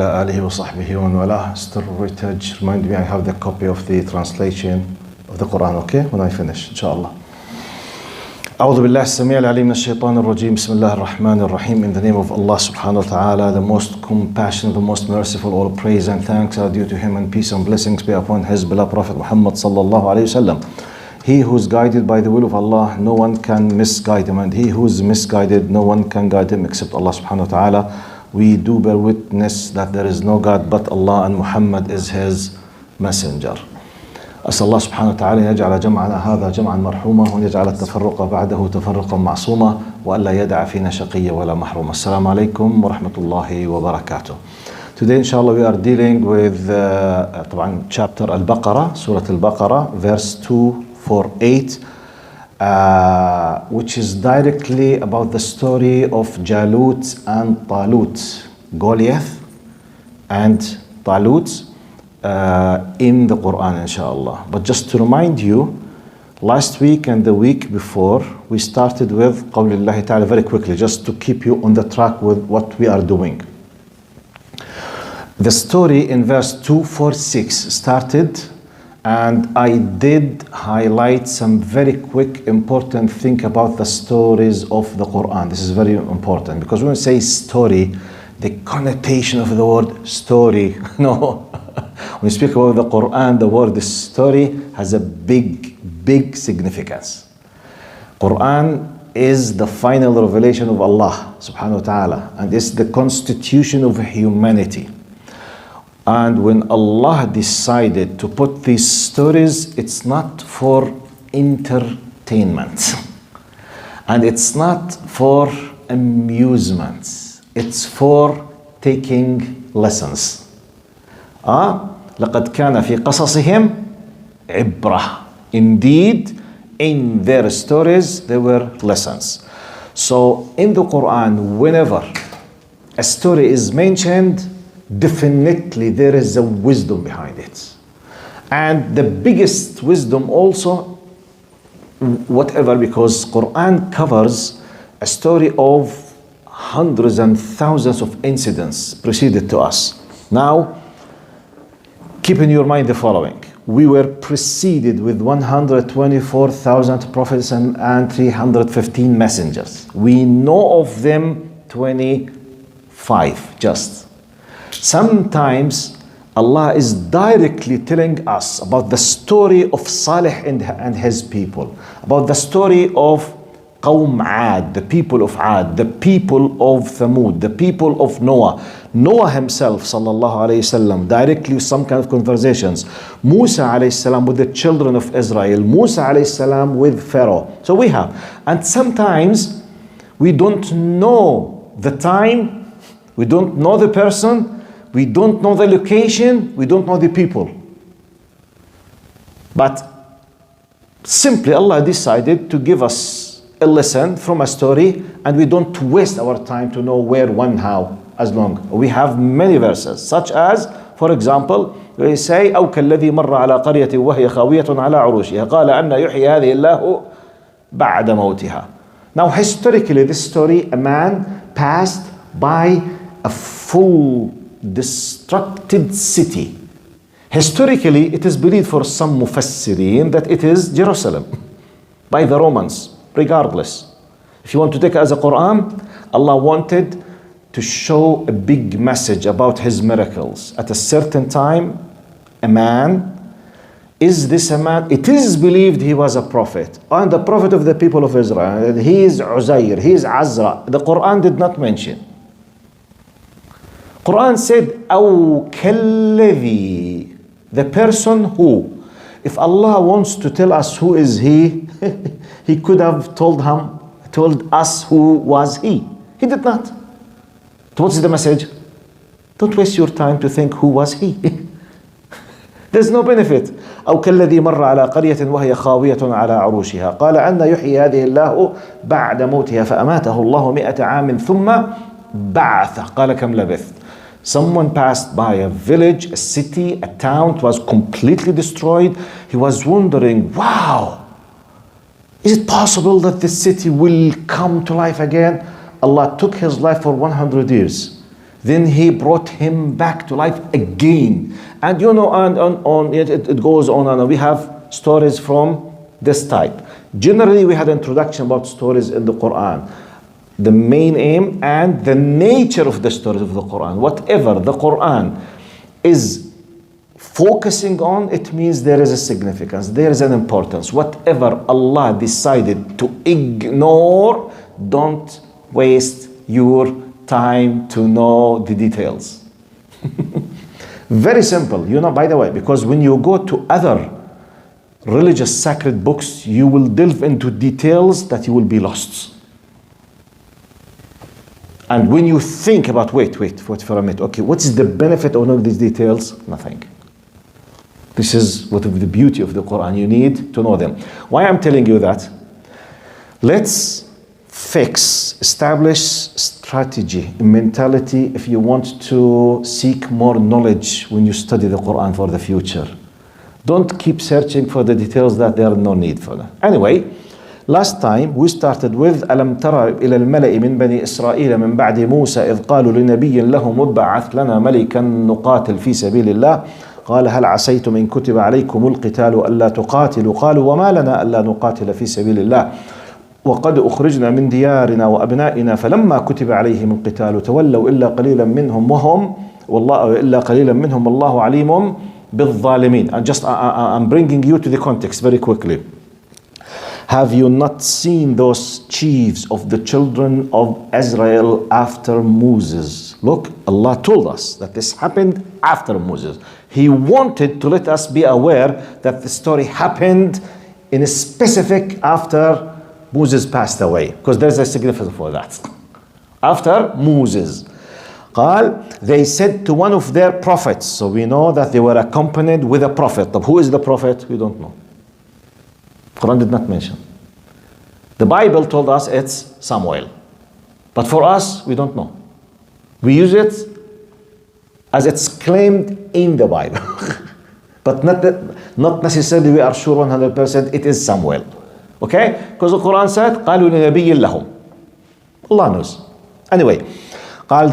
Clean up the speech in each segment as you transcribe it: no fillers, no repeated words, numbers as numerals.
آله وصحبه ومن والاه. Still heritage. Remind me, I have the copy of the translation of the Quran, okay? When I finish, inshallah. أعوذ بالله السميع العليم من الشيطان الرجيم. بسم الله الرحمن الرحيم. In the name of Allah subhanahu wa ta'ala, the most compassionate, the most merciful. All praise and thanks are due to Him, and peace and blessings be upon His beloved Prophet Muhammad sallallahu alayhi wasallam. He who is guided by the will of Allah, no one can misguide him, and he who is misguided, no one can guide him except Allah subhanahu wa ta'ala. We do bear witness that there is no God but Allah, and Muhammad is His messenger. أسأل الله سبحانه وتعالى أن يجعل جمعنا هذا جمعا مرحوما، وأن يجعل التفرق بعده تفرقا معصوما، وألا يدع فينا شقيا ولا محروما. السلام عليكم ورحمة الله وبركاته. Today inshallah we are dealing with طبعا chapter alBaqarah, Surah alBaqarah, verse 248, which is directly about the story of Jaloot and Talut, Guliath and Talut in the Quran, inshallah. But just to remind you, last week and the week before, we started with قول الله تعالى very quickly, just to keep you on the track with what we are doing. The story in verse 246 started, and I did highlight some very quick important thing about the stories of the Quran. This is very important, because when we say story, the connotation of the word story, no. When we speak about the Quran, the word story has a big significance. Quran is the final revelation of Allah subhanahu wa ta'ala, and it's the constitution of humanity. And when Allah decided to put these stories, it's not for entertainment. And it's not for amusement. It's for taking lessons. لقد كان في قصصهم عبرة. Indeed, in their stories, there were lessons. So in the Quran, whenever a story is mentioned, definitely there is a wisdom behind it. And the biggest wisdom also, whatever, because Quran covers a story of hundreds and thousands of incidents preceded to us. Now, keep in your mind the following. We were preceded with 124,000 prophets and 315 messengers. We know of them 25 just. Sometimes Allah is directly telling us about the story of Salih and his people, about the story of Qawm Ad, the people of Ad, the people of Thamud, the people of Noah. Noah himself, sallallahu alayhi wasallam, directly with some kind of conversations. Musa alayhi salam with the children of Israel. Musa alayhi salam with Pharaoh. So we have. And sometimes we don't know the time, we don't know the person, we don't know the location, we don't know the people. But simply Allah decided to give us a lesson from a story, and we don't waste our time to know where, when, how, as long. We have many verses, such as, for example, we say, أو كالذي مر على قرية وهي خاوية على عروشها قال أن يحيي هذه الله بعد موتها. Now, historically, this story, a man passed by a full destructed city. Historically, it is believed for some mufassirin that it is Jerusalem by the Romans. Regardless, if you want to take it as a Quran, Allah wanted to show a big message about His miracles. At a certain time, a man, is this a man? It is believed he was a prophet, and the prophet of the people of Israel. He is Uzair, he is Azra. The Quran did not mention. Quran said, أو كالذي, the person who. If Allah wants to tell us who is He, He could have told us who was He. He did not. What's the message? Don't waste your time to think who was He. There's no benefit. أو كالذي مر على قرية وهي خاوية على عروشها قال أن يحيي هذه الله بعد موتها فأماته الله 100 عام ثم بعث قال كم لبثت. Someone passed by a village, a city, a town. It was completely destroyed. He was wondering, wow, is it possible that this city will come to life again? Allah took his life for 100 years. Then he brought him back to life again. And you know, and on it goes on and on. We have stories from this type. Generally, we had an introduction about stories in the Quran. The main aim and the nature of the stories of the Quran. Whatever the Quran is focusing on, it means there is a significance, there is an importance. Whatever Allah decided to ignore, don't waste your time to know the details. Very simple, you know, by the way, because when you go to other religious sacred books, you will delve into details that you will be lost. And when you think about, wait for a minute, okay, what is the benefit of knowing these details? Nothing. This is what of the beauty of the Quran. You need to know them. Why I'm telling you that? Let's establish strategy, mentality if you want to seek more knowledge when you study the Quran for the future. Don't keep searching for the details that there are no need for them. Anyway, last time we started with ألم تر إلى الملأ من بني إسرائيل من بعد موسى إذ قالوا لنبي لهم ابعث لنا ملكا نقاتل في سبيل الله قال هل عسيتم إن كتب عليكم القتال ألا تقاتلوا قالوا وما لنا ألا نقاتل في سبيل الله وقد أخرجنا من ديارنا وأبنائنا فلما كتب عليهم القتال تولوا إلا قليلا منهم والله عليم بالظالمين. And just I'm bringing you to the context very quickly. Have you not seen those chiefs of the children of Israel after Moses? Look, Allah told us that this happened after Moses. He wanted to let us be aware that the story happened in a specific after Moses passed away, because there's a significance for that. After Moses, they said to one of their prophets, so we know that they were accompanied with a prophet. But who is the prophet? We don't know. Quran did not mention. The Bible told us it's Samuel. But for us, we don't know. We use it as it's claimed in the Bible. But not necessarily we are sure 100% it is Samuel. Okay? Because the Quran said, قَالُوا لِنَبِيٍّ لَهُمْ. Allah knows. Anyway,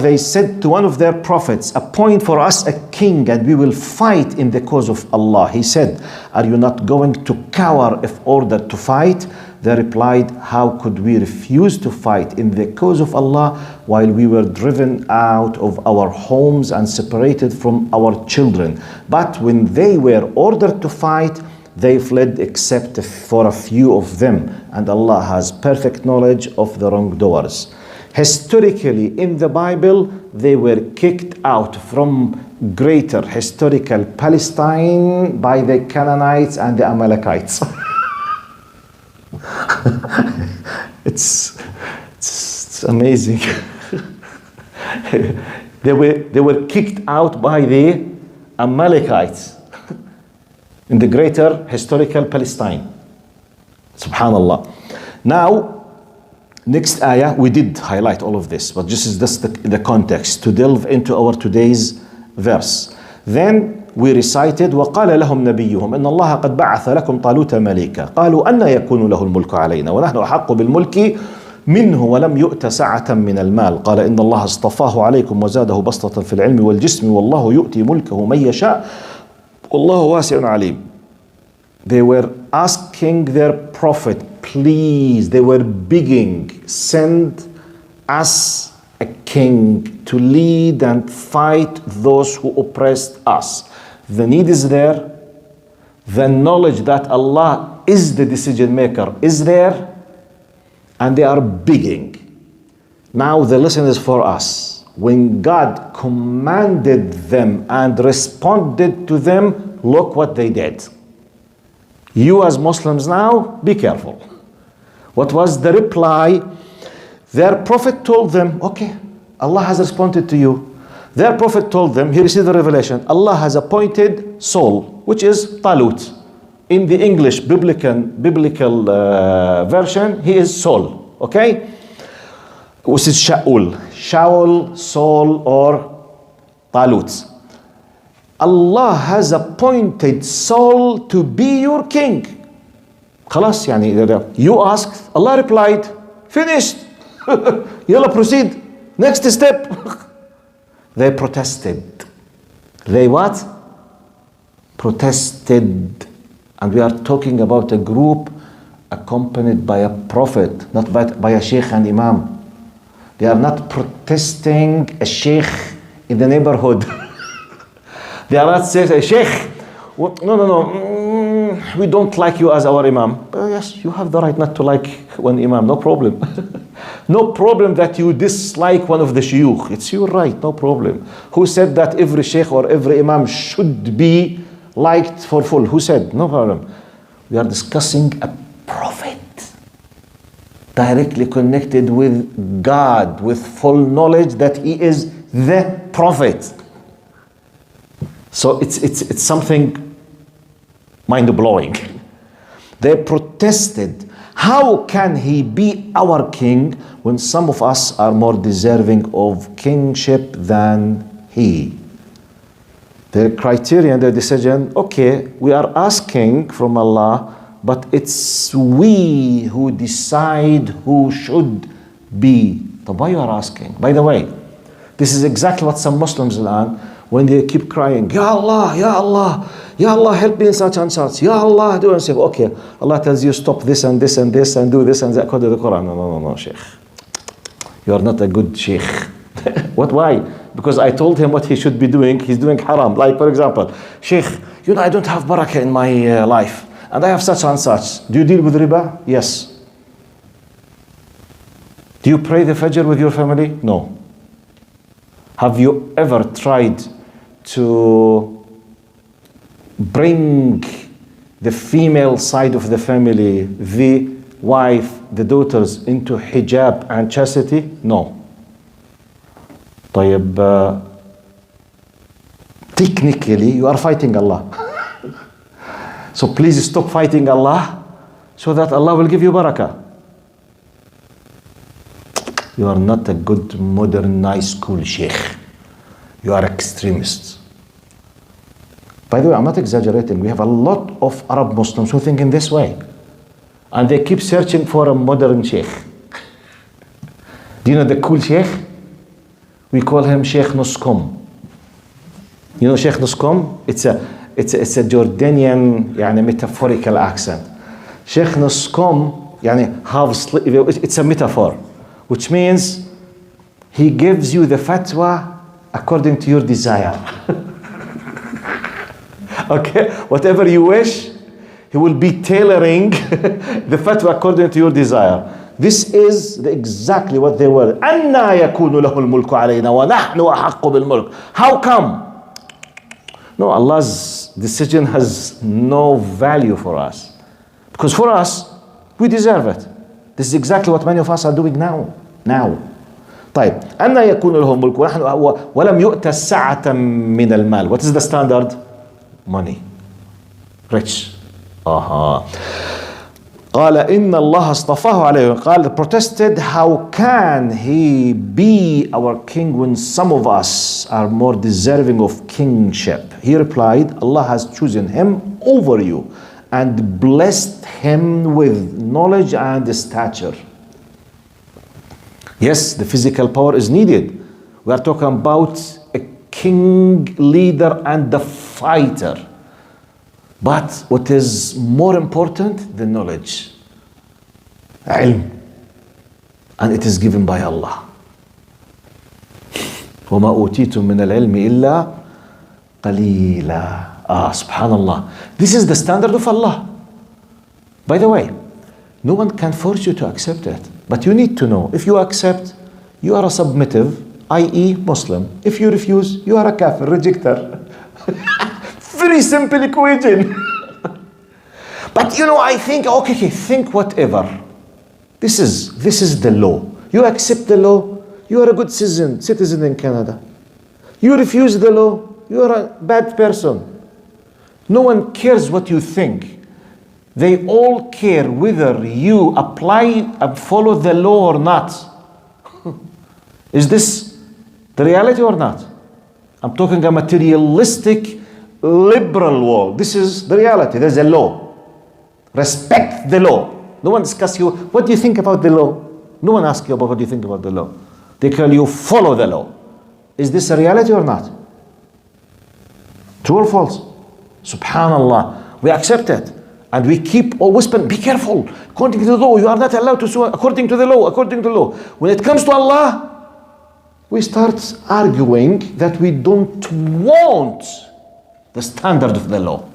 they said to one of their prophets, appoint for us a king and we will fight in the cause of Allah. He said, are you not going to cower if ordered to fight? They replied, how could we refuse to fight in the cause of Allah while we were driven out of our homes and separated from our children? But when they were ordered to fight, they fled except for a few of them. And Allah has perfect knowledge of the wrongdoers. Historically, in the Bible, they were kicked out from greater historical Palestine by the Canaanites and the Amalekites. It's amazing. They were kicked out by the Amalekites in the greater historical Palestine. Subhanallah. Now, next ayah, we did highlight all of this, but this is just the context to delve into our today's verse. Then we recited وقال لهم نبيهم إن الله قد بعث لكم طالوت ملكا قالوا أن يكون له الملك علينا ونحن أحق بالملك منه ولم يؤت سعة من المال قال إن الله اصطفاه عليكم وزاده بسطة في العلم والجسم والله يؤتي ملكه من يشاء والله واسع عليم. They were asking their prophet, please, they were begging, send us a king to lead and fight those who oppressed us. The need is there. The knowledge that Allah is the decision maker is there. And they are begging. Now the lesson is for us. When God commanded them and responded to them, look what they did. You as Muslims now, be careful. What was the reply? Their prophet told them, okay, Allah has responded to you. Their prophet told them, he received the revelation, Allah has appointed Saul, which is Talut. In the English biblical version, he is Saul, okay? Which is Shaul, Saul, or Talut. Allah has appointed Saul to be your king. خلاص يعني you asked, Allah replied, finished. Yalla, proceed. Next step. They protested. They what? Protested. And we are talking about a group accompanied by a prophet, not by a sheikh and imam. They are not protesting a sheikh in the neighborhood. They are not saying, sheikh, no, we don't like you as our imam. Yes, you have the right not to like one imam, no problem. No problem that you dislike one of the shuyukh. It's your right, no problem. Who said that every sheikh or every imam should be liked for full? Who said? No problem. We are discussing a prophet directly connected with God, with full knowledge that he is the prophet. So it's something mind-blowing. They protested. How can he be our king when some of us are more deserving of kingship than he? Their criterion, their decision, okay, we are asking from Allah, but it's we who decide who should be. But why you are asking? By the way, this is exactly what some Muslims الآن, when they keep crying, Ya Allah, Ya Allah, Ya Allah, help me in such and such. Ya Allah, do and say, okay, Allah tells you stop this and this and this and do this and that according to the Quran. No, Sheikh. You are not a good Sheikh. What, why? Because I told him what he should be doing. He's doing haram. Like, for example, Sheikh, I don't have barakah in my life. And I have such and such. Do you deal with riba? Yes. Do you pray the Fajr with your family? No. Have you ever tried to bring the female side of the family, the wife, the daughters, into hijab and chastity? No. طيب, technically you are fighting Allah. So please stop fighting Allah so that Allah will give you barakah. You are not a good, modern, nice, cool sheikh. You are extremists. By the way, I'm not exaggerating. We have a lot of Arab Muslims who think in this way. And they keep searching for a modern sheikh. Do you know the cool sheikh? We call him Sheikh Nuskum. You know Sheikh Nuskum? It's a Jordanian metaphorical accent. Sheikh Nuskum, it's a metaphor, which means he gives you the fatwa according to your desire. Okay, whatever you wish, he will be tailoring the fatwa according to your desire. This is exactly what they were. أَنَّا يَكُونُ لَهُ الْمُلْكُ عَلَيْنَا وَنَحْنُ أَحَقُّ بِالْمُلْكِ. How come? No, Allah's decision has no value for us. Because for us, we deserve it. This is exactly what many of us are doing now. طيب, أَنَّا يَكُونُ لَهُ الْمُلْكُ وَلَمْ يُؤْتَ السَّعَةً مِنَ الْمَالِ. What is the standard? Money. Rich. قال إن الله اصطفاه عليه. قال, protested, how can he be our king when some of us are more deserving of kingship? He replied, Allah has chosen him over you and blessed him with knowledge and stature. Yes, the physical power is needed. We are talking about a king, leader, and the fighter. But what is more important? The knowledge. Ilm. And it is given by Allah. وَمَا أُوتِيتُم مِّنَ الْعِلْمِ إِلَّا قَلِيلًا. Subhanallah. This is the standard of Allah. By the way, no one can force you to accept it. But you need to know, if you accept, you are a submissive, i.e. Muslim. If you refuse, you are a kafir, rejecter. Very simple equation. But I think, okay, think whatever. This is the law. You accept the law, you are a good citizen in Canada. You refuse the law, you are a bad person. No one cares what you think. They all care whether you apply and follow the law or not. Is this the reality or not? I'm talking a materialistic, liberal world. This is the reality. There's a law. Respect the law. No one asks you, what do you think about the law? No one asks you about what do you think about the law. They tell you, follow the law. Is this a reality or not? True or false? Subhanallah. We accept it. And we keep always, be careful. According to the law, you are not allowed to sue according to the law, according to the law. When it comes to Allah, we start arguing that we don't want the standard of the law.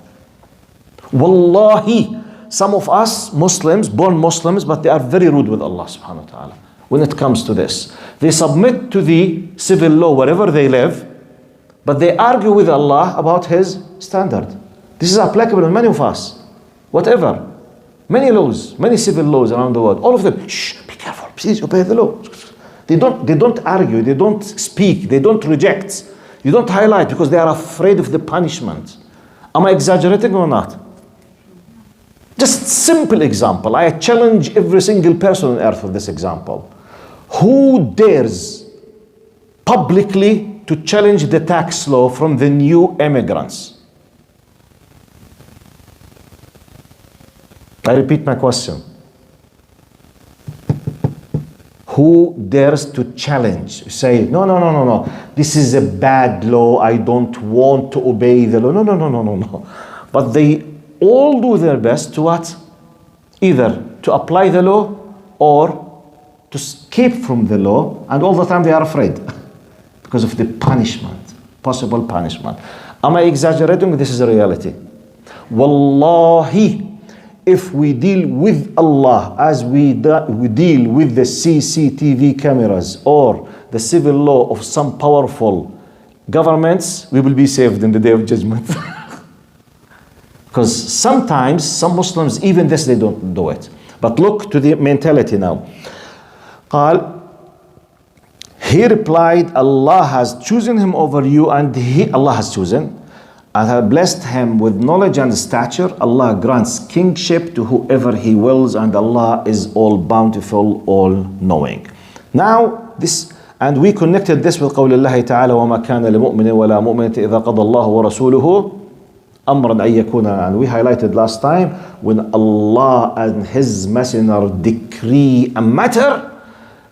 Wallahi, some of us Muslims, born Muslims, but they are very rude with Allah subhanahu wa ta'ala. When it comes to this, they submit to the civil law wherever they live, but they argue with Allah about His standard. This is applicable in many of us. Whatever. Many laws, many civil laws around the world. All of them, shh, be careful, please obey the law. They don't argue, they don't speak, they don't reject, you don't highlight because they are afraid of the punishment. Am I exaggerating or not? Just simple example. I challenge every single person on earth with this example. Who dares publicly to challenge the tax law from the new immigrants? I repeat my question. Who dares to challenge? Say, no. This is a bad law. I don't want to obey the law. No. But they all do their best to what? Either to apply the law or to escape from the law, and all the time they are afraid because of the punishment, possible punishment. Am I exaggerating? This is a reality. Wallahi, if we deal with Allah as we deal with the CCTV cameras or the civil law of some powerful governments, we will be saved in the day of judgment. Because sometimes some Muslims, even this, they don't do it. But look to the mentality now. He replied, Allah has chosen him over you, and Allah has chosen and have blessed him with knowledge and stature. Allah grants kingship to whoever He wills, and Allah is all bountiful, all knowing. Now this, and we connected this with قول الله تعالى وما كان لمؤمن ولا مؤمنة إذا قضى الله ورسوله أمرا أن يكون, and we highlighted last time, when Allah and His Messenger decree a matter,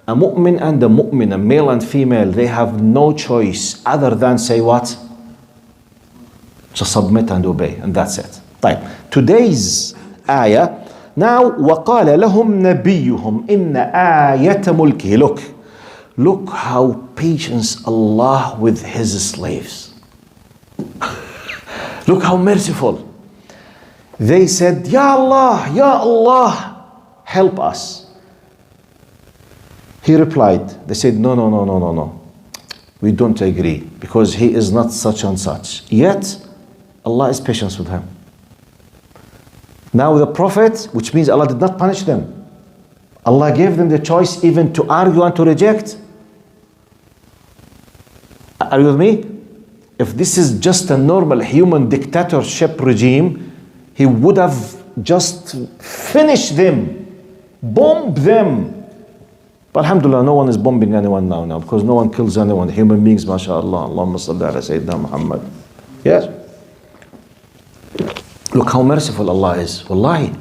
a mu'min and a mu'mina, male and female, they have no choice other than say what? Just submit and obey, and that's it. طيب. Today's ayah, now وقال لهم نبيهم إن آية ملكه. Look how patient Allah with His slaves. Look how merciful. They said, Ya Allah, help us. He replied, they said, no. We don't agree because he is not such and such. Yet, Allah is patient with him. Now the Prophet, which means Allah did not punish them. Allah gave them the choice even to argue and to reject. Are you with me? If this is just a normal human dictatorship regime, He would have just finished them, bombed them. But alhamdulillah, no one is bombing anyone now because no one kills anyone. Human beings, mashallah. Allahumma salli ala Sayyidina Muhammad. Yes? Look how merciful Allah is. Wallahi.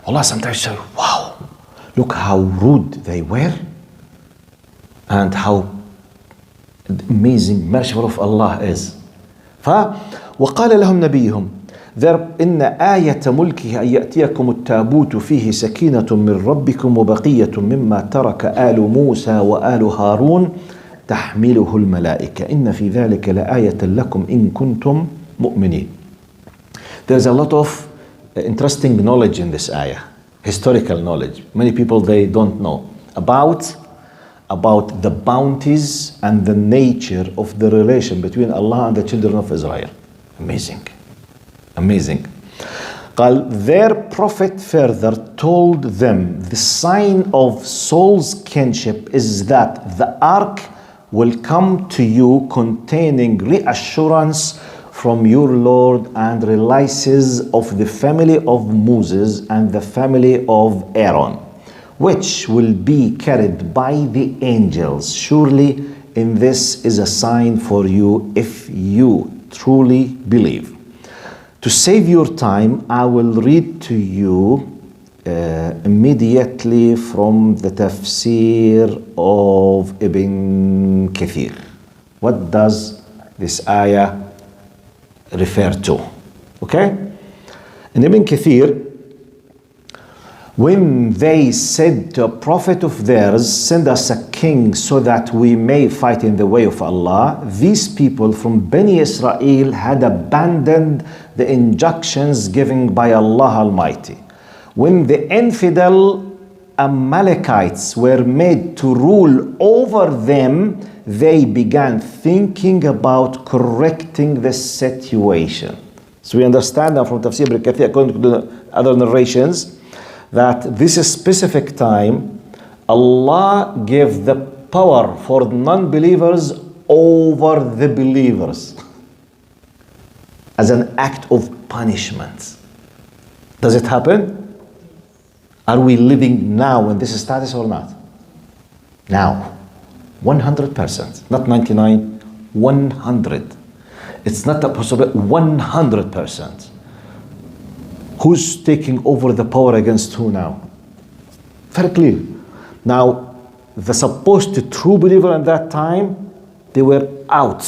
Wallah, sometimes you say, wow, look how rude they were and how amazing, merciful of Allah is. وقال لهم نبيهم إن آية ملكه أن يأتيكم التابوت فيه سكينة من ربكم وبقية مما ترك آل موسى وآل هارون تحمله الملائكة إن في ذلك لآية لكم إن كنتم مؤمنين. There's a lot of interesting knowledge in this ayah, historical knowledge. Many people, they don't know about the bounties and the nature of the relation between Allah and the children of Israel. Amazing. Their prophet further told them, the sign of Saul's kinship is that the ark will come to you containing reassurance from your Lord and releases of the family of Moses and the family of Aaron, which will be carried by the angels. Surely in this is a sign for you if you truly believe. To save your time, I will read to you immediately from the Tafsir of Ibn Kathir. What does this ayah refer to? Okay? In Ibn Kathir, when they said to a prophet of theirs, send us a king so that we may fight in the way of Allah, these people from Bani Israel had abandoned the injunctions given by Allah Almighty. When the infidel Amalekites were made to rule over them, they began thinking about correcting the situation. So we understand now from Tafsir Ibn Kathir, according to the other narrations, that this specific time, Allah gave the power for non-believers over the believers as an act of punishment. Does it happen? Are we living now in this status or not? Now, 100%, not 99, 100. It's not a possibility, 100%. Who's taking over the power against who now? Very clear. Now, the supposed true believer in that time, they were out.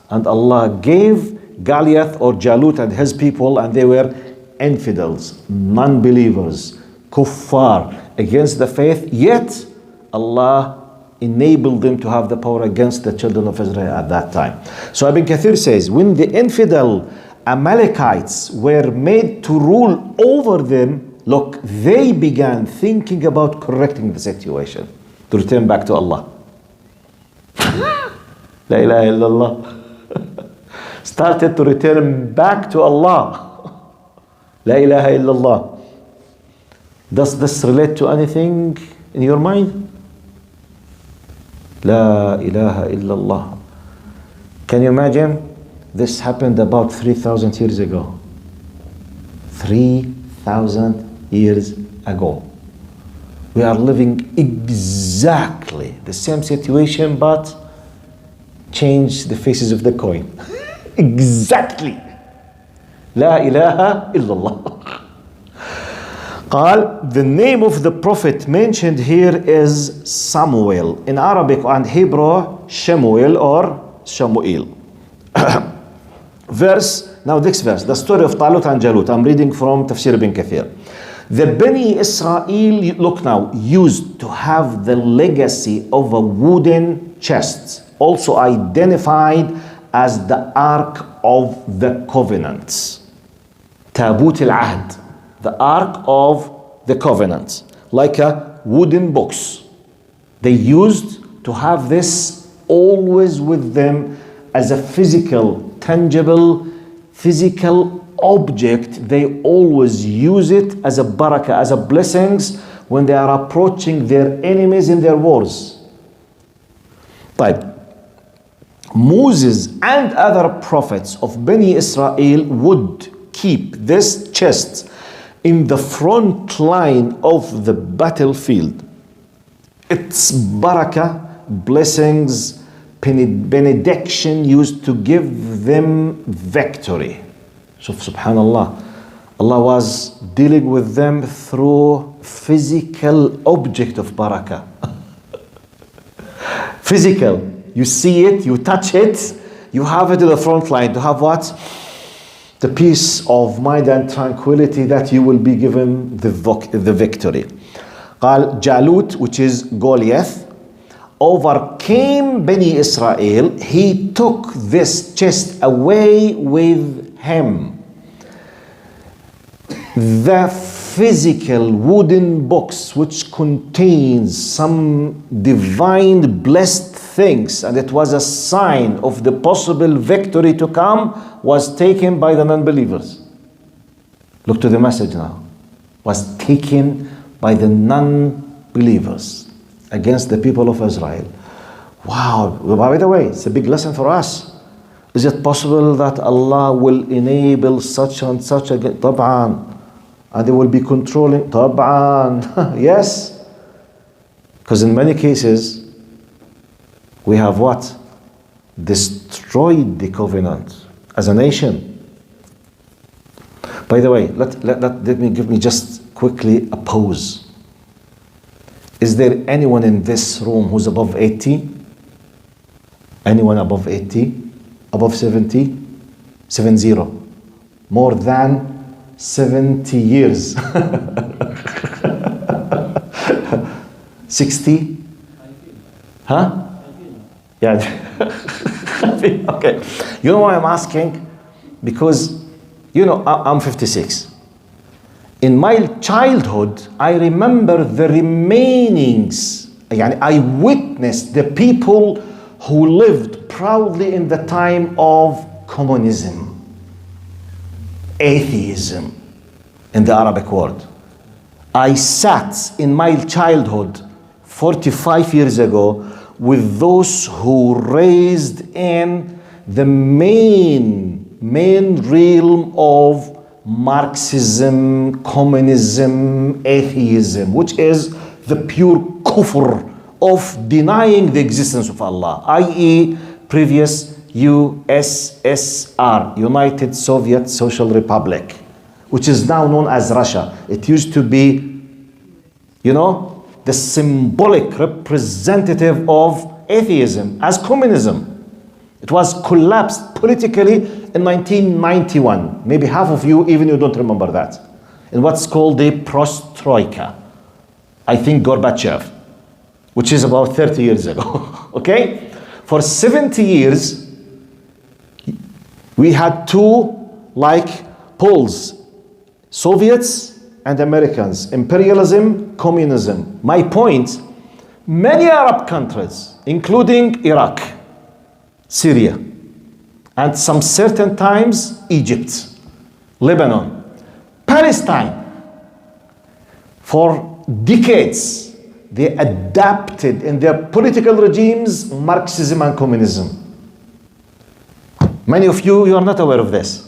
And Allah gave Guliath or Jaloot and his people, and they were infidels, non-believers, kuffar, against the faith, yet Allah enabled them to have the power against the children of Israel at that time. So Ibn Kathir says, when the infidel Amalekites were made to rule over them, look, they began thinking about correcting the situation to return back to Allah. La ilaha illallah. Started to return back to Allah. La ilaha illallah. Does this relate to anything in your mind? La ilaha illallah. Can you imagine? This happened about 3,000 years ago. 3,000 years ago. We are living exactly the same situation, but change the faces of the coin. Exactly. La ilaha illallah. قال, the name of the prophet mentioned here is Samuel. In Arabic and Hebrew, Shemuel or Shamuel. Now next verse, the story of Talut and Jaloot. I'm reading from Tafsir Ibn Kathir. The Bani Israel, look now, used to have the legacy of a wooden chest, also identified as the Ark of the Covenant. Talut al-Ahd, the Ark of the Covenant, like a wooden box. They used to have this always with them as a physical, tangible, physical object. They always use it as a barakah, as a blessings when they are approaching their enemies in their wars. Right. Moses and other prophets of Bani Israel would keep this chest in the front line of the battlefield. It's barakah, blessings, benediction used to give them victory. So subhanallah, Allah was dealing with them through physical object of barakah. Physical, you see it, you touch it, you have it in the front line to have what? The peace of mind and tranquility that you will be given the victory. قال Jaloot, which is Guliath, overcame Bani Israel. He took this chest away with him. The physical wooden box which contains some divine blessed things, and it was a sign of the possible victory to come, was taken by the non-believers. Look to the message now. Was taken by the non-believers against the people of Israel. Wow, by the way, it's a big lesson for us. Is it possible that Allah will enable such and such again? طبعا. And they will be controlling? طبعا. Yes. Because in many cases, we have what? Destroyed the covenant as a nation. By the way, let me give me just quickly a pause. Is there anyone in this room who's above 80? Anyone above 80, above 70, 70, more than 70 years. 60? Huh? Yeah. Okay. You know why I'm asking? Because, you know, I'm 56. In my childhood, I remember the remainings. I witnessed the people who lived proudly in the time of communism, atheism in the Arabic world. I sat in my childhood 45 years ago with those who raised in the main realm of Marxism, communism, atheism, which is the pure kufr of denying the existence of Allah, i.e. previous USSR, United Soviet Social Republic, which is now known as Russia. It used to be, you know, the symbolic representative of atheism as communism. It was collapsed politically in 1991. Maybe half of you, even you don't remember that. In what's called the Prostroika. I think Gorbachev, which is about 30 years ago. Okay? For 70 years, we had two poles, Soviets and Americans, imperialism, communism. My point, many Arab countries, including Iraq, Syria, and some certain times Egypt, Lebanon, Palestine, for decades, they adapted in their political regimes Marxism and communism. Many of you are not aware of this.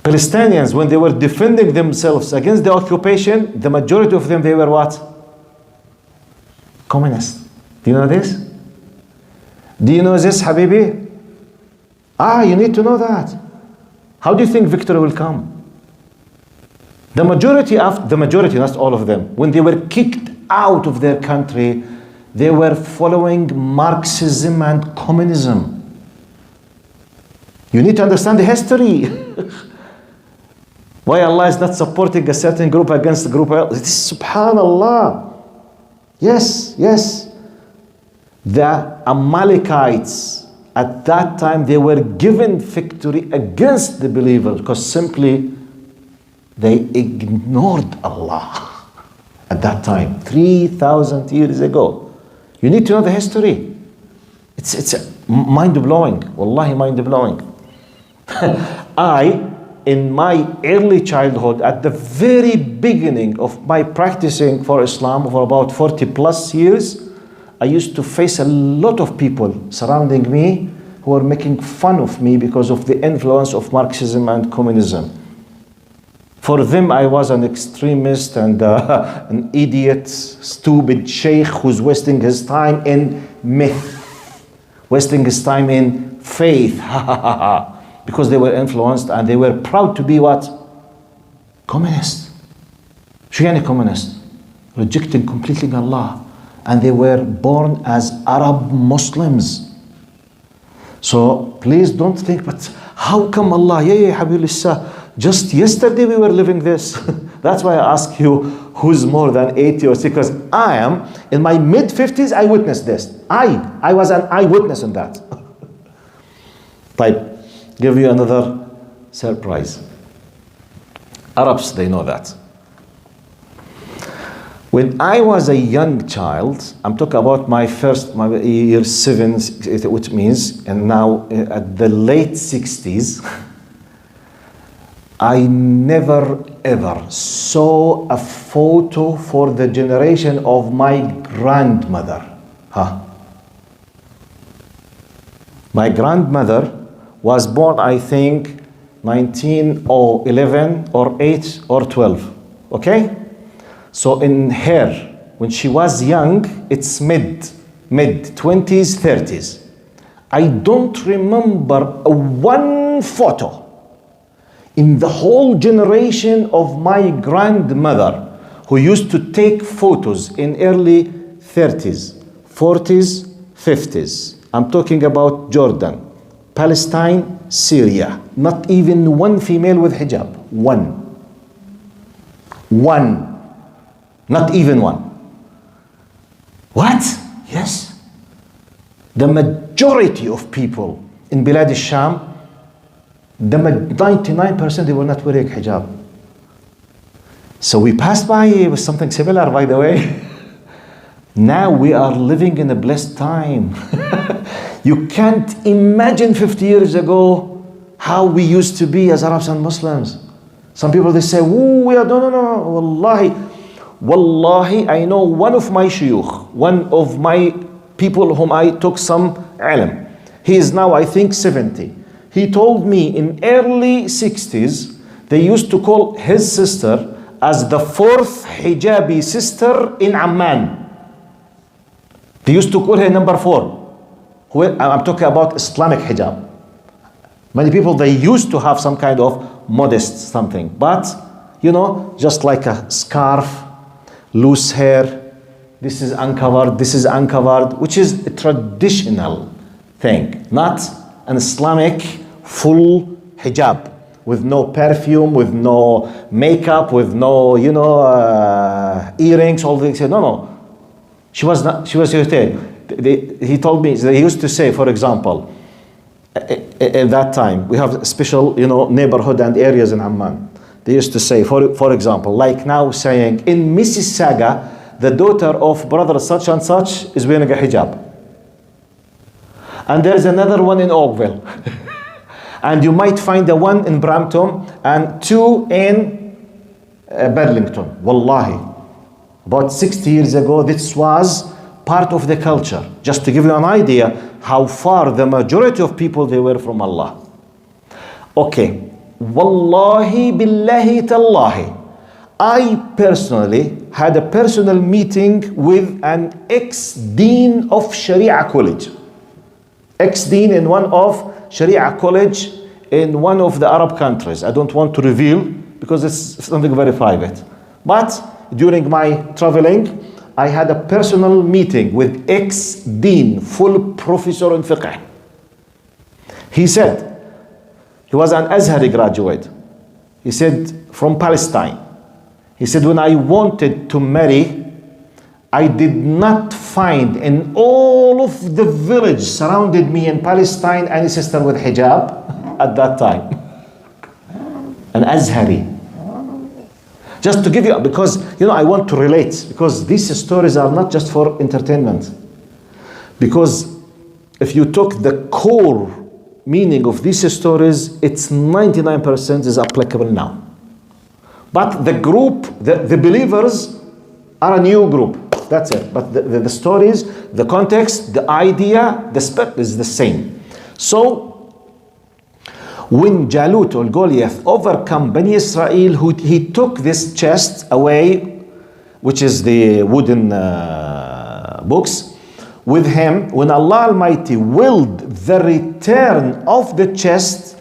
Palestinians, when they were defending themselves against the occupation, the majority of them, they were what? Communists. Do you know this? Do you know this, Habibi? You need to know that. How do you think victory will come? The majority, not all of them, when they were kicked out of their country, they were following Marxism and communism. You need to understand the history. Why Allah is not supporting a certain group against a group else. It is subhanallah. Yes. The Amalekites, at that time, they were given victory against the believers because simply they ignored Allah at that time, 3,000 years ago. You need to know the history. It's mind-blowing. Wallahi, mind-blowing. In my early childhood, at the very beginning of my practicing for Islam for about 40 plus years, I used to face a lot of people surrounding me who were making fun of me because of the influence of Marxism and communism. For them, I was an extremist and an idiot, stupid sheikh who's wasting his time in myth, wasting his time in faith. Because they were influenced and they were proud to be what? Communist. Shiite communist. Rejecting completely Allah. And they were born as Arab Muslims. So please don't think, but how come Allah? Yeah, Habibillah. Just yesterday we were living this. That's why I ask you, who's more than 80 or 60? Because I am, in my mid-50s, I witnessed this. I was an eyewitness in that. Type. Give you another surprise. Arabs, they know that. When I was a young child, I'm talking about my year 7, which means, and now at the late 60s, I never ever saw a photo for the generation of my grandmother. My grandmother was born, I think, 1911 or 8 or 12. Okay? So in her, when she was young, it's mid-20s, 30s. I don't remember one photo in the whole generation of my grandmother who used to take photos in early 30s, 40s, 50s. I'm talking about Jordan, Palestine, Syria. Not even one female with hijab. One. Not even one. What? Yes. The majority of people in Bilad al-Sham, 99% they were not wearing hijab. So we passed by with something similar, by the way. Now we are living in a blessed time. You can't imagine 50 years ago how we used to be as Arabs and Muslims. Some people, they say, "Ooh, we are, no. Wallahi, I know one of my shuyukh, one of my people whom I took some ilm. He is now, I think, 70. He told me in early 60s, they used to call his sister as the fourth hijabi sister in Amman. They used to call her number 4. I'm talking about Islamic hijab. Many people, they used to have some kind of modest something. But, just like a scarf, loose hair, this is uncovered, which is a traditional thing, not an Islamic full hijab with no perfume, with no makeup, with no, earrings, all things. No. She was he told me, they used to say, for example, at that time, we have special, neighborhood and areas in Amman. They used to say, for example, like now saying, in Mississauga, the daughter of brother such and such is wearing a hijab. And there's another one in Oakville. And you might find the one in Brampton and 2 in Burlington. Wallahi. About 60 years ago, this was part of the culture. Just to give you an idea how far the majority of people, they were from Allah. Okay. Wallahi billahi tallahi. I personally had a personal meeting with an ex-dean of Sharia college. Ex-dean in one of Sharia college in one of the Arab countries. I don't want to reveal because it's something very private. But during my traveling, I had a personal meeting with ex-dean, full professor in fiqh. He said, he was an Azhari graduate. He said, from Palestine. He said, when I wanted to marry, I did not find in all of the village surrounded me in Palestine any sister with hijab at that time. An Azhari. Just to give you, because, I want to relate, because these stories are not just for entertainment. Because if you took the core meaning of these stories, it's 99% is applicable now. But the group, the believers are a new group. That's it. But the stories, the context, the idea, the spirit is the same. So, when Jaloot or Guliath overcome Bani Israel, he took this chest away, which is the wooden books, with him. When Allah Almighty willed the return of the chest,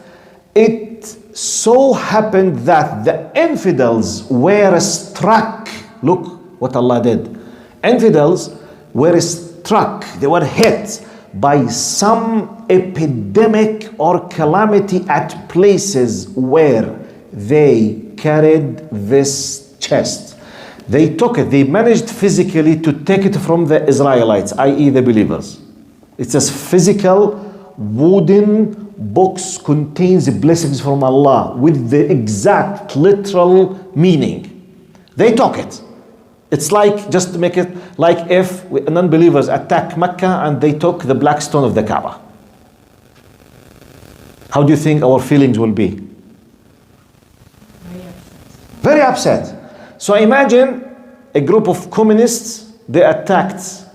it so happened that the infidels were struck. Look what Allah did. Infidels were struck, they were hit by some epidemic or calamity at places where they carried this chest. They took it, they managed physically to take it from the Israelites, i.e. the believers. It's a physical wooden box, contains blessings from Allah with the exact literal meaning. They took it. It's like, just to make it like if non-believers attack Mecca and they took the black stone of the Kaaba. How do you think our feelings will be? Very upset. So imagine a group of communists, they attacked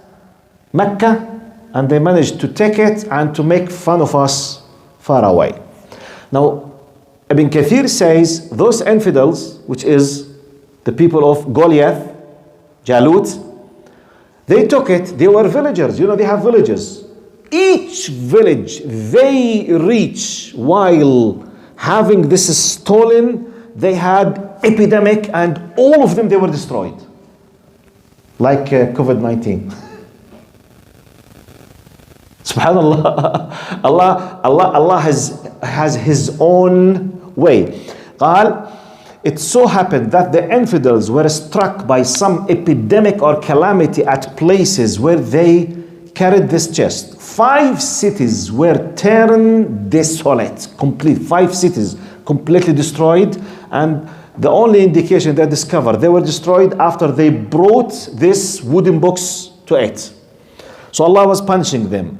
Mecca and they managed to take it and to make fun of us far away. Now, Ibn Kathir says those infidels, which is the people of Guliath, Jaloot, they took it, they were villagers, they have villages. Each village they reach while having this stolen, they had epidemic and all of them they were destroyed. Like COVID-19. Subhanallah. Allah has His own way. قال, it so happened that the infidels were struck by some epidemic or calamity at places where they carried this chest. 5 cities were turned desolate, complete. 5 cities completely destroyed, and the only indication they discovered they were destroyed after they brought this wooden box to it. So Allah was punishing them.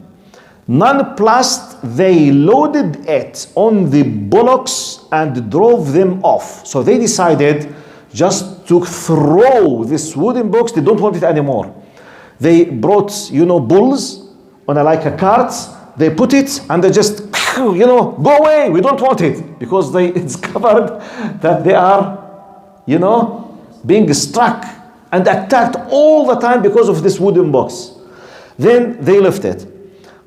Nonplussed, they loaded it on the bullocks and drove them off. So they decided just to throw this wooden box. They don't want it anymore. They brought, bulls on like a cart. They put it and they just, go away. We don't want it, because they discovered that they are, being struck and attacked all the time because of this wooden box. Then they left it.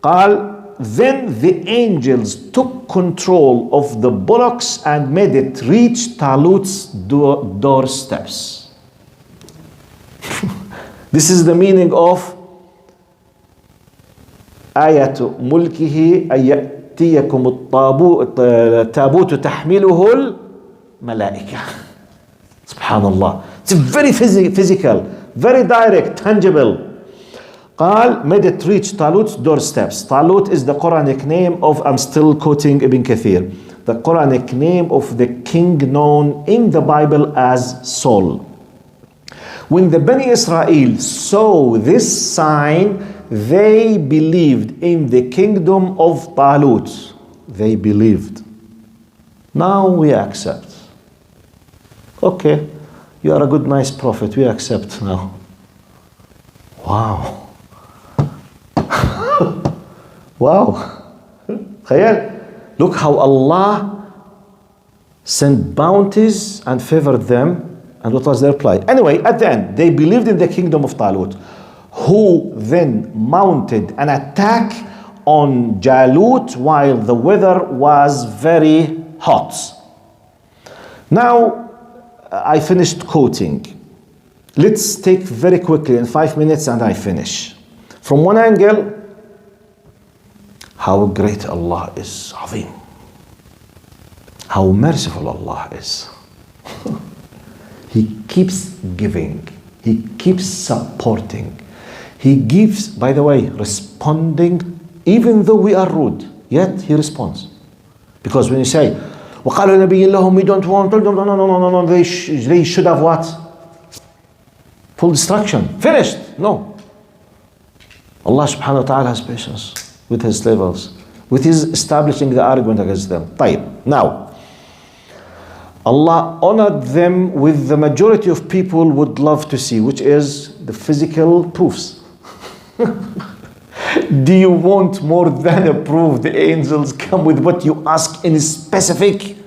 Then the angels took control of the bullocks and made it reach Talut's doorsteps. This is the meaning of آية ملكه أن يأتيكم التابوت تحمله الملائكة. Subhanallah. It's very physical, very direct, tangible. قال, made it reach Talut's doorsteps. Talut is the Quranic name of, I'm still quoting Ibn Kathir, the Quranic name of the king known in the Bible as Saul. When the Bani Israel saw this sign, they believed in the kingdom of Talut. They believed. Now we accept. Okay, you are a good, nice prophet. We accept now. Wow. Wow. Look how Allah sent bounties and favored them, and what was their plight. Anyway, at the end, they believed in the kingdom of Talut, who then mounted an attack on Jaloot while the weather was very hot. Now, I finished quoting. Let's take very quickly in 5 minutes and I finish. From one angle, how great Allah is, Azim. How merciful Allah is. He keeps giving. He keeps supporting. He gives, by the way, responding, even though we are rude, yet He responds. Because when you say, وَقَالُوا نَبِيٍّ لَهُمْ, we don't want, no, they should have what? Full destruction. Finished. No. Allah subhanahu wa ta'ala has patience with His slaves, with His establishing the argument against them. طيب. Now, Allah honored them with the majority of people would love to see, which is the physical proofs. Do you want more than a proof? The angels come with what you ask in specific.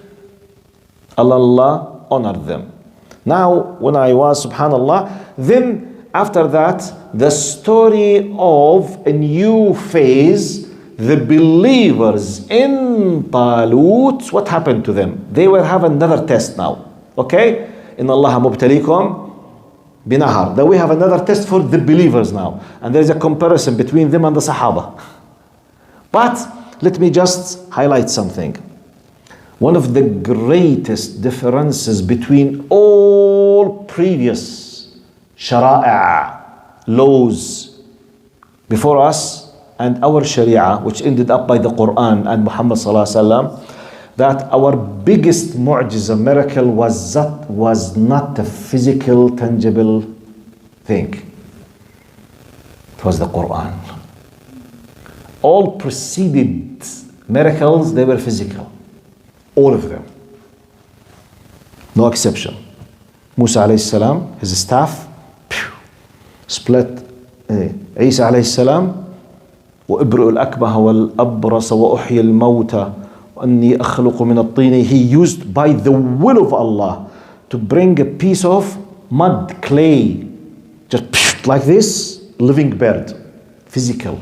Allah honored them. Now, when I was, subhanallah, then after that, the story of a new phase, the believers in Talut, what happened to them? They will have another test now. Okay? In Allah mubtalikum binahar. Then we have another test for the believers now. And there is a comparison between them and the Sahaba. But let me just highlight something. One of the greatest differences between all previous shara'a, laws before us, and our sharia, which ended up by the Quran and Muhammad sallallahu alaihi wasallam, that our biggest mu'jiza miracle was not a physical, tangible thing. It was the Quran. All preceded miracles, they were physical. All of them. No exception. Musa alayhi salam, his staff, split. Isa alayhi salam, وابرئ الأكمه والأبرص وأحيي الموتى وأني أخلق من الطين. He used by the will of Allah to bring a piece of mud, clay, just like this, living bird, physical,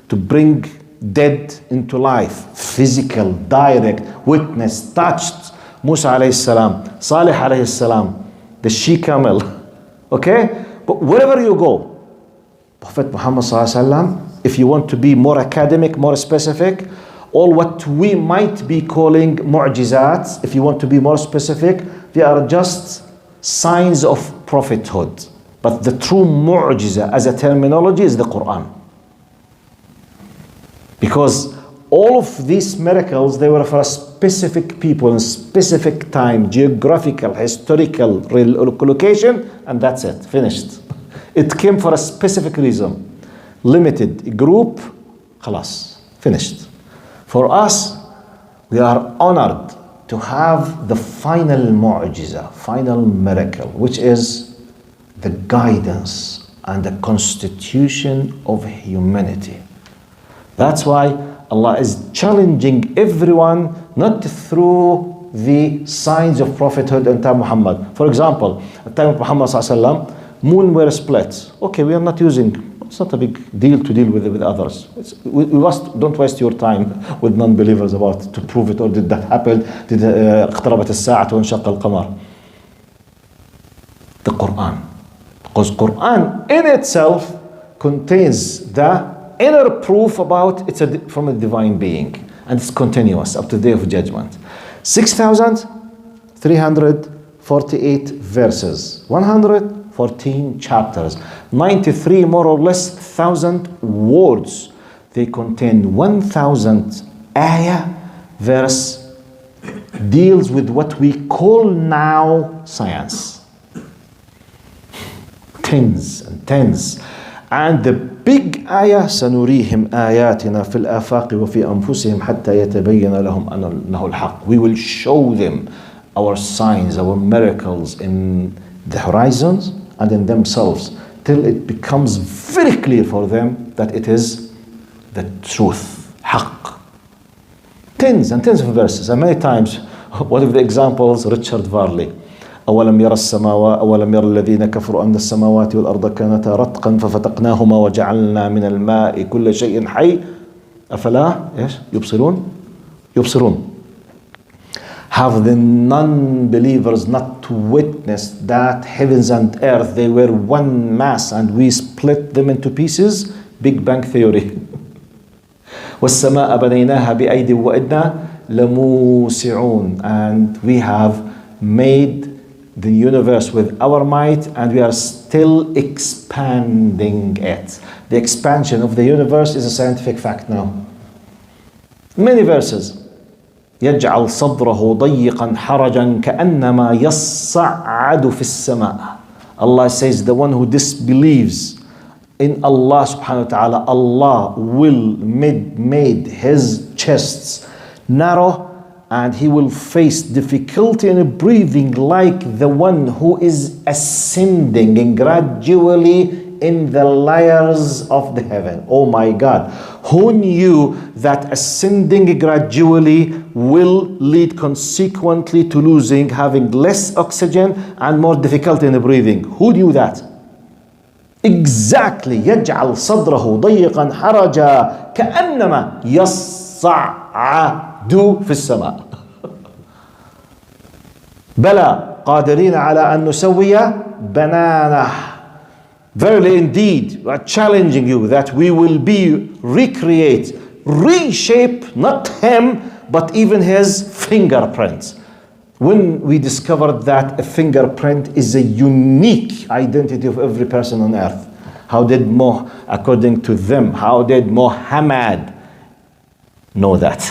to bring dead into life, physical, direct, witness, touched. Musa alayhi salam, Salih alayhi salam, the she camel. Okay? But wherever you go, Prophet Muhammad sallallahu alaihi wasallam, if you want to be more academic, more specific, or what we might be calling mu'jizat, if you want to be more specific, they are just signs of prophethood. But the true mu'jiza as a terminology is the Quran. Because all of these miracles, they were for a specific people in specific time, geographical, historical location, and that's it, finished. It came for a specific reason. Limited group, khalas, finished. For us, we are honored to have the final mu'jiza, final miracle, which is the guidance and the constitution of humanity. That's why Allah is challenging everyone not through the signs of prophethood in time of Muhammad. For example, at the time of Muhammad sallallahu alaihi wasallam, moon were split. Okay, we are not using, it's not a big deal to deal with others. Don't waste your time with non-believers about to prove it, or did that happen? Did اقتربت الساعة وانشق القمر? The Quran. Because Quran in itself contains the inner proof about it's from a divine being, and it's continuous up to the day of judgment. 6,348 verses, 114 chapters, 93 more or less 1,000 words. They contain 1,000 ayah. Verse deals with what we call now science. Tens and tens. And the big ayah, سنريهم آياتنا في الآفاق وفي أنفسهم حتى يتبين لهم أنه الحق. We will show them our signs, our miracles in the horizons and in themselves, till it becomes very clear for them that it is the truth, حق. Tens and tens of verses, and many times, one of the examples, Richard Varley. أولم يرى السماوات أولم يرى الذين كفروا أن السماوات والأرض كانتا رتقا ففتقناهما وجعلنا من الماء كل شيء حي أفلا يبصرون. Have the non-believers not witnessed that heavens and earth, they were one mass and we split them into pieces? Big Bang Theory. والسماء بنيناها بأيد وإنا لموسعون. And we have made the universe with our might, and we are still expanding it. The expansion of the universe is a scientific fact now. Many verses. يجعل صدره ضيقا حرجا كأنما يصعد في السماء. Allah says the one who disbelieves in Allah subhanahu wa ta'ala, Allah will made his chests narrow, and he will face difficulty in breathing like the one who is ascending and gradually in the layers of the heaven. Oh my God. Who knew that ascending gradually will lead consequently to having less oxygen and more difficulty in breathing? Who knew that? Exactly. يجعل صدره ضيقا حرجا كأنما يصعد في السماء. بلى قادرين على أن نسوي بنانه. Verily indeed, we are challenging you that we will reshape not him, but even his fingerprints. When we discovered that a fingerprint is a unique identity of every person on earth, according to them, how did Muhammad know that?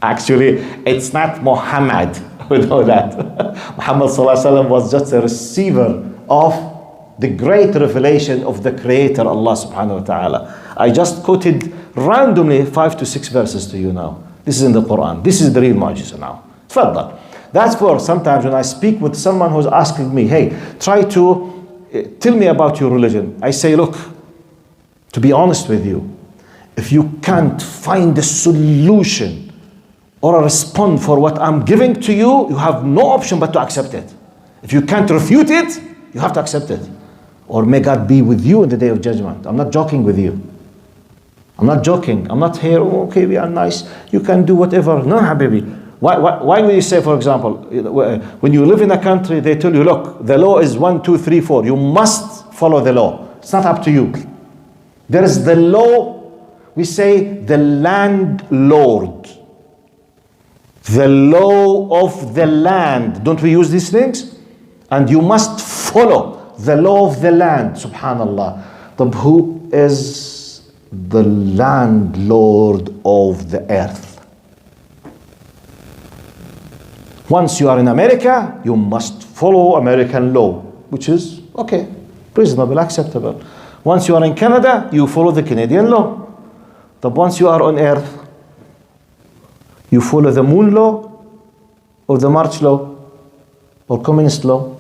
Actually, it's not Muhammad who know that. Muhammad sallallahu alaihi wasallam was just a receiver of the great revelation of the Creator, Allah subhanahu wa ta'ala. I just quoted randomly 5 to 6 verses to you now. This is in the Quran. This is the real mu'jiza now. Tfaddal. That's for sometimes when I speak with someone who's asking me, hey, try to tell me about your religion. I say, look, to be honest with you, if you can't find a solution or a response for what I'm giving to you, you have no option but to accept it. If you can't refute it, you have to accept it. Or may God be with you in the day of judgment. I'm not joking with you. I'm not joking. I'm not here, oh, okay, we are nice. You can do whatever. No, habibi. Why will you say, for example, when you live in a country, they tell you, look, the law is 1, 2, 3, 4. You must follow the law. It's not up to you. There is the law, we say the landlord. The law of the land. Don't we use these things? And you must follow the law of the land. Subhanallah. But who is the landlord of the earth? Once you are in America, you must follow American law, which is okay, reasonable, acceptable. Once you are in Canada, you follow the Canadian law. But once you are on earth, you follow the moon law or the March law or communist law.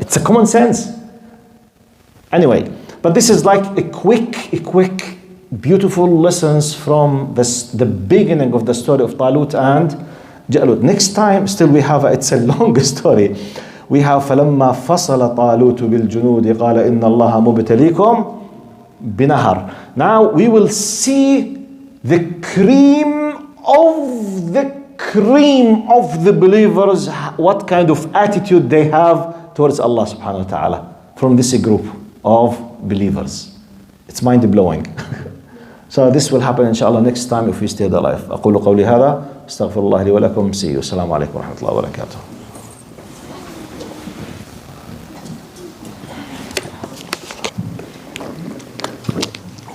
It's a common sense. Anyway, but this is like a quick, beautiful lessons from the beginning of the story of Talut and Jaloot. Next time, still we have, it's a long story. We have فَلَمَّا فَصَلَ طَالُوتُ بِالْجُنُودِ قَالَ إِنَّ اللَّهَ مُبْتَلِيكُمْ بِنَهَرٍ. Now we will see the cream of the believers, what kind of attitude they have towards Allah subhanahu wa ta'ala from this group of believers. It's mind-blowing. So this will happen inshallah next time if we stay alive. أقول قولي هذا استغفر الله لي ولكم. See you. السلام عليكم ورحمة الله وبركاته.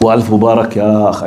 وألف مبارك يا أخ.